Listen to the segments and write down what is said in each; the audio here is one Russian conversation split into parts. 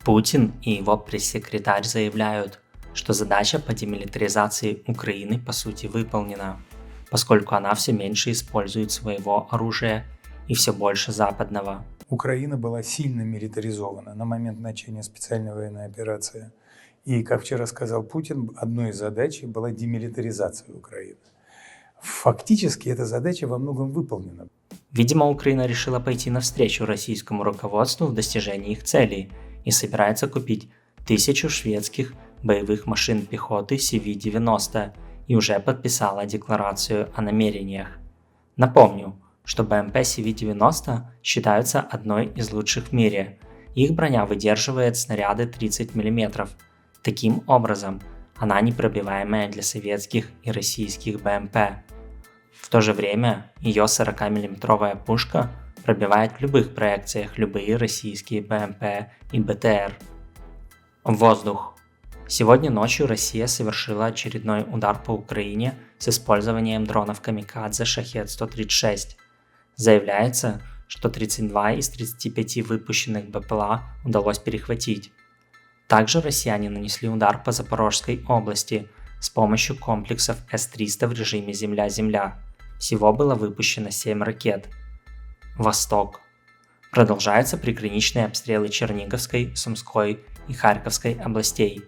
Путин и его пресс-секретарь заявляют, что задача по демилитаризации Украины по сути выполнена, поскольку она все меньше использует своего оружия и все больше западного. Украина была сильно милитаризована на момент начала специальной военной операции. И, как вчера сказал Путин, одной из задач была демилитаризация Украины. Фактически эта задача во многом выполнена. Видимо, Украина решила пойти навстречу российскому руководству в достижении их целей и собирается купить 1000 шведских боевых машин пехоты CV-90 и уже подписала декларацию о намерениях. Напомню, что БМП CV-90 считаются одной из лучших в мире. Их броня выдерживает снаряды 30 мм. Таким образом, она непробиваемая для советских и российских БМП. В то же время ее 40-мм пушка пробивает в любых проекциях любые российские БМП и БТР. Воздух. Сегодня ночью Россия совершила очередной удар по Украине с использованием дронов «Камикадзе» «Шахед-136». Заявляется, что 32 из 35 выпущенных БПЛА удалось перехватить. Также россияне нанесли удар по Запорожской области с помощью комплексов С-300 в режиме «Земля-Земля». Всего было выпущено 7 ракет. Восток. Продолжаются приграничные обстрелы Черниговской, Сумской и Харьковской областей.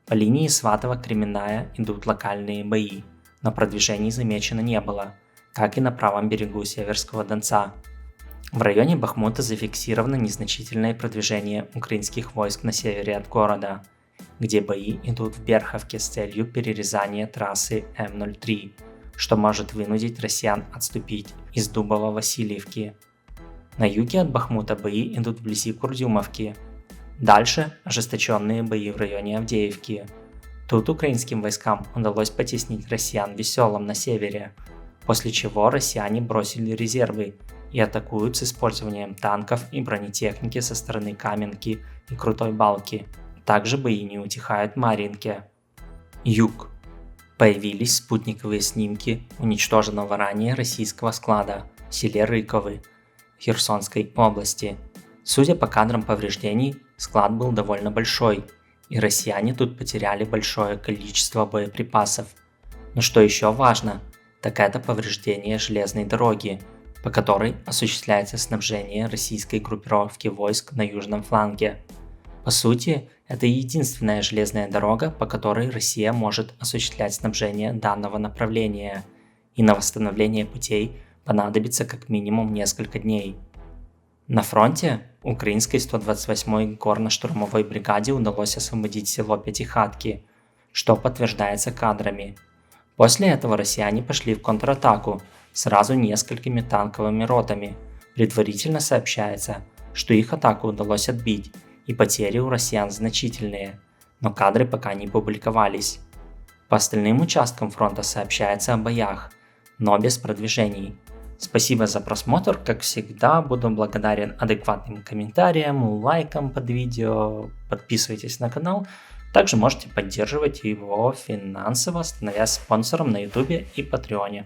По линии Сватово-Кременная идут локальные бои, но продвижений замечено не было, как и на правом берегу Северского Донца. В районе Бахмута зафиксировано незначительное продвижение украинских войск на севере от города, где бои идут в Берховке с целью перерезания трассы М-03, что может вынудить россиян отступить из Дубово-Васильевки. На юге от Бахмута бои идут вблизи Курдюмовки. Дальше ожесточенные бои в районе Авдеевки. Тут украинским войскам удалось потеснить россиян в Веселом на севере, после чего россияне бросили резервы и атакуют с использованием танков и бронетехники со стороны Каменки и Крутой Балки. Также бои не утихают в Марьинке. Юг. Появились спутниковые снимки уничтоженного ранее российского склада в селе Рыковы Херсонской области. Судя по кадрам повреждений, склад был довольно большой, и россияне тут потеряли большое количество боеприпасов. Но что еще важно, так это повреждение железной дороги, по которой осуществляется снабжение российской группировки войск на южном фланге. По сути, это единственная железная дорога, по которой Россия может осуществлять снабжение данного направления, и на восстановление путей понадобится как минимум несколько дней. На фронте украинской 128-й горно-штурмовой бригаде удалось освободить село Пятихатки, что подтверждается кадрами. После этого россияне пошли в контратаку сразу несколькими танковыми ротами. Предварительно сообщается, что их атаку удалось отбить, и потери у россиян значительные, но кадры пока не публиковались. По остальным участкам фронта сообщается о боях, но без продвижений. Спасибо за просмотр, как всегда, буду благодарен адекватным комментариям, лайкам под видео, подписывайтесь на канал. Также можете поддерживать его финансово, становясь спонсором на YouTube и Patreon.